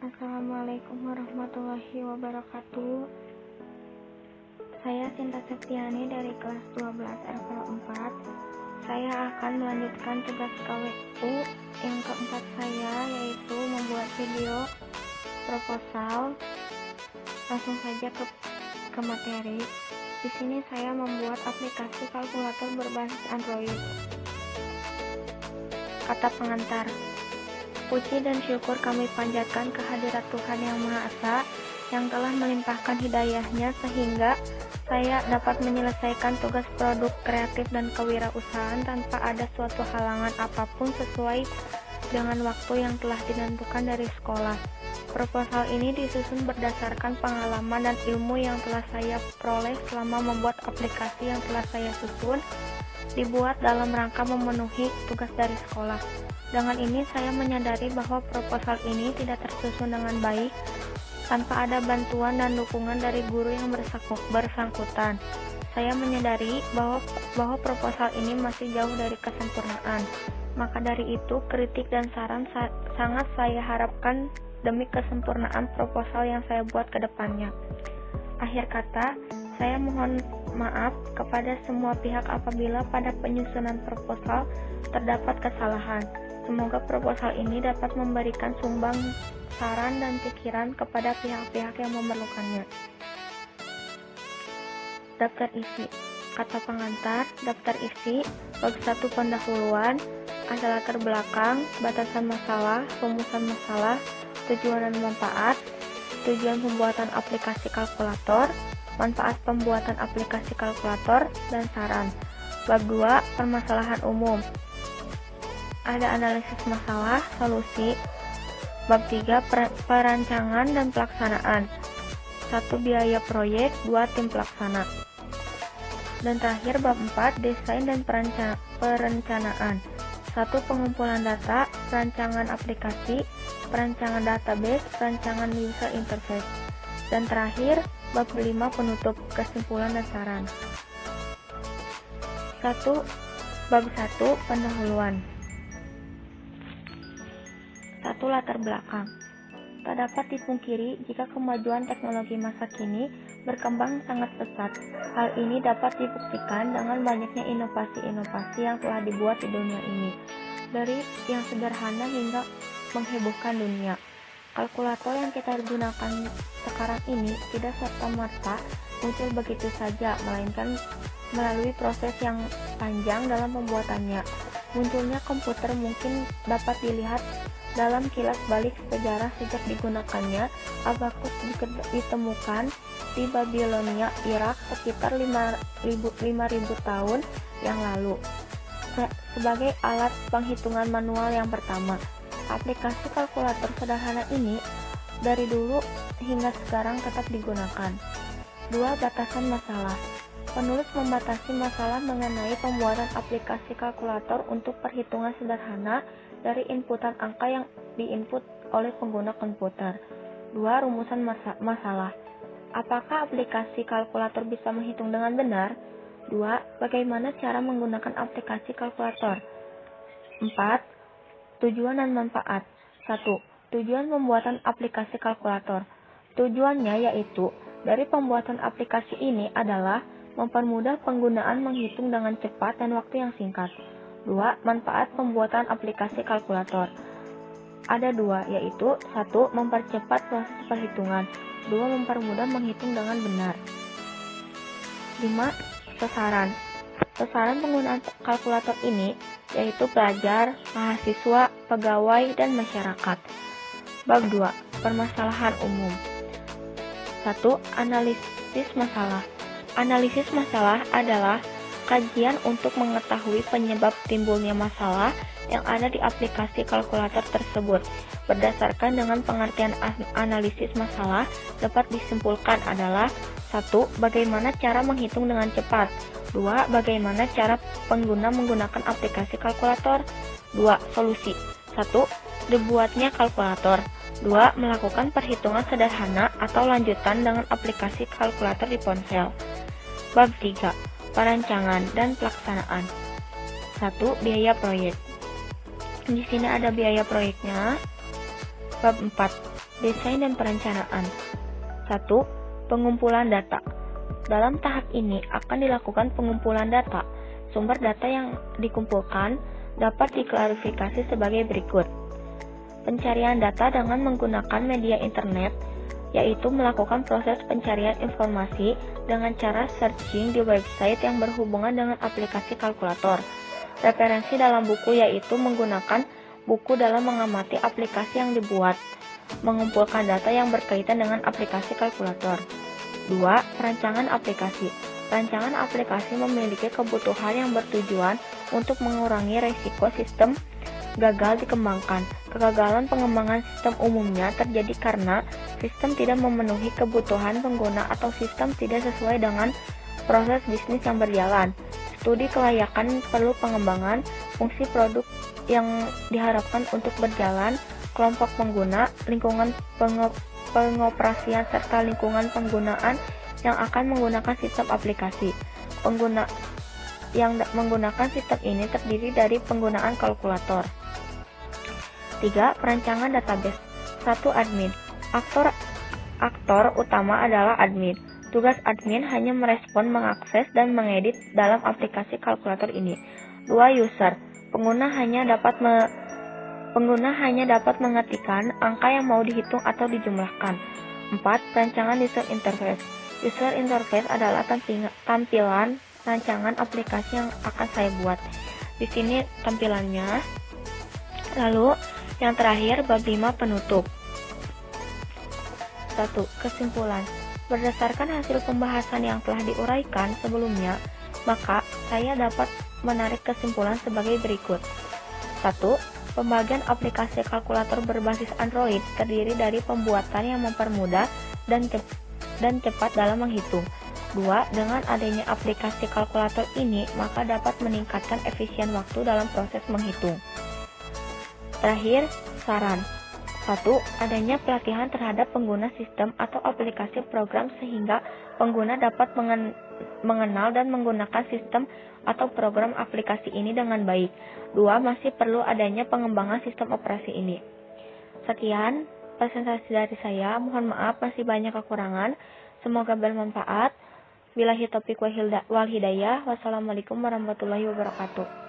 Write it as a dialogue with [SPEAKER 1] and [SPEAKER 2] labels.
[SPEAKER 1] Assalamualaikum warahmatullahi wabarakatuh. Saya Sinta Septiani dari kelas 12 RPL 4. Saya akan melanjutkan tugas KWU yang keempat saya, yaitu membuat video proposal. Langsung saja ke materi. Di sini saya membuat aplikasi kalkulator berbasis Android. Kata pengantar. Puji dan syukur kami panjatkan kehadirat Tuhan Yang Maha Esa yang telah melimpahkan hidayahnya sehingga saya dapat menyelesaikan tugas produk kreatif dan kewirausahaan tanpa ada suatu halangan apapun sesuai dengan waktu yang telah ditentukan dari sekolah. Proposal ini disusun berdasarkan pengalaman dan ilmu yang telah saya peroleh selama membuat aplikasi yang telah saya susun, dibuat dalam rangka memenuhi tugas dari sekolah. Dengan ini saya menyadari bahwa proposal ini tidak tersusun dengan baik tanpa ada bantuan dan dukungan dari guru yang bersangkutan. Saya menyadari bahwa proposal ini masih jauh dari kesempurnaan. Maka dari itu, kritik dan saran sangat saya harapkan demi kesempurnaan proposal yang saya buat ke depannya. Akhir kata, saya mohon maaf kepada semua pihak apabila pada penyusunan proposal terdapat kesalahan. Semoga proposal ini dapat memberikan sumbang saran dan pikiran kepada pihak-pihak yang memerlukannya. Daftar isi. Kata pengantar, daftar isi, bab 1 pendahuluan, ada latar belakang, batasan masalah, rumusan masalah, tujuan dan manfaat, tujuan pembuatan aplikasi kalkulator, manfaat pembuatan aplikasi kalkulator, dan saran. Bab 2, permasalahan umum. Ada analisis masalah, solusi. Bab 3, perancangan dan pelaksanaan. 1. Biaya proyek, 2. Tim pelaksana. Dan terakhir bab 4, desain dan perencanaan. 1. Pengumpulan data, perancangan aplikasi, perancangan database, perancangan user interface. Dan terakhir bab 5, penutup, kesimpulan dan saran. 1. Bab 1, pendahuluan. 1. Latar belakang. Tak dapat dipungkiri jika kemajuan teknologi masa kini berkembang sangat pesat. Hal ini dapat dibuktikan dengan banyaknya inovasi-inovasi yang telah dibuat di dunia ini, dari yang sederhana hingga menghebohkan dunia. Kalkulator yang kita gunakan sekarang ini tidak serta-merta muncul begitu saja, melainkan melalui proses yang panjang dalam pembuatannya. Munculnya komputer mungkin dapat dilihat dalam kilas balik sejarah sejak digunakannya abakus ditemukan di Babilonia, Irak sekitar 5.000 tahun yang lalu sebagai alat penghitungan manual yang pertama. Aplikasi kalkulator sederhana ini dari dulu hingga sekarang tetap digunakan. 2. Batasan masalah. Penulis membatasi masalah mengenai pembuatan aplikasi kalkulator untuk perhitungan sederhana dari inputan angka yang diinput oleh pengguna komputer. 2. Rumusan masalah. Apakah aplikasi kalkulator bisa menghitung dengan benar? 2. Bagaimana cara menggunakan aplikasi kalkulator? 4. Tujuan dan manfaat. 1. Tujuan pembuatan aplikasi kalkulator. Tujuannya yaitu, dari pembuatan aplikasi ini adalah mempermudah penggunaan menghitung dengan cepat dan waktu yang singkat. 2. Manfaat pembuatan aplikasi kalkulator. Ada 2, yaitu 1. Mempercepat proses perhitungan. 2. Mempermudah menghitung dengan benar. 5. Sasaran. Sasaran penggunaan kalkulator ini yaitu pelajar, mahasiswa, pegawai, dan masyarakat. Bab 2. Permasalahan umum. 1. Analisis masalah. Analisis masalah adalah kajian untuk mengetahui penyebab timbulnya masalah yang ada di aplikasi kalkulator tersebut. Berdasarkan dengan pengertian analisis masalah, dapat disimpulkan adalah 1. Bagaimana cara menghitung dengan cepat. 2. Bagaimana cara pengguna menggunakan aplikasi kalkulator. 2. Solusi. 1. Dibuatnya kalkulator. 2. Melakukan perhitungan sederhana atau lanjutan dengan aplikasi kalkulator di ponsel. Bab 3. Perancangan dan pelaksanaan. 1. Biaya proyek. Di sini ada biaya proyeknya. Bab 4. Desain dan perencanaan. 1. Pengumpulan data. Dalam tahap ini akan dilakukan pengumpulan data. Sumber data yang dikumpulkan dapat diklarifikasi sebagai berikut. Pencarian data dengan menggunakan media internet, yaitu melakukan proses pencarian informasi dengan cara searching di website yang berhubungan dengan aplikasi kalkulator. Referensi dalam buku yaitu menggunakan buku dalam mengamati aplikasi yang dibuat, mengumpulkan data yang berkaitan dengan aplikasi kalkulator. 2. Perancangan aplikasi. Rancangan aplikasi memiliki kebutuhan yang bertujuan untuk mengurangi risiko sistem gagal dikembangkan. Kegagalan pengembangan sistem umumnya terjadi karena sistem tidak memenuhi kebutuhan pengguna atau sistem tidak sesuai dengan proses bisnis yang berjalan. Studi kelayakan perlu pengembangan fungsi produk yang diharapkan untuk berjalan, kelompok pengguna, lingkungan pengoperasian serta lingkungan penggunaan yang akan menggunakan sistem aplikasi. Pengguna yang menggunakan sistem ini terdiri dari penggunaan kalkulator. 3. Perancangan database. 1. Admin. Aktor utama adalah admin. Tugas admin hanya merespon, mengakses, dan mengedit dalam aplikasi kalkulator ini. 2. User. Pengguna hanya dapat mengetikkan angka yang mau dihitung atau dijumlahkan. 4. Perancangan user interface. User interface adalah tampilan rancangan aplikasi yang akan saya buat. Di sini tampilannya. Lalu, yang terakhir, bab 5 penutup. 1. Kesimpulan. Berdasarkan hasil pembahasan yang telah diuraikan sebelumnya, maka saya dapat menarik kesimpulan sebagai berikut. 1. Pembagian aplikasi kalkulator berbasis Android terdiri dari pembuatan yang mempermudah dan cepat dalam menghitung. 2. Dengan adanya aplikasi kalkulator ini, maka dapat meningkatkan efisien waktu dalam proses menghitung. Terakhir, saran. 1. Adanya pelatihan terhadap pengguna sistem atau aplikasi program sehingga pengguna dapat mengenal dan menggunakan sistem atau program aplikasi ini dengan baik. 2. Masih perlu adanya pengembangan sistem operasi ini. Sekian presentasi dari saya. Mohon maaf masih banyak kekurangan. Semoga bermanfaat. Billahi taufiq wal hidayah. Wassalamualaikum warahmatullahi wabarakatuh.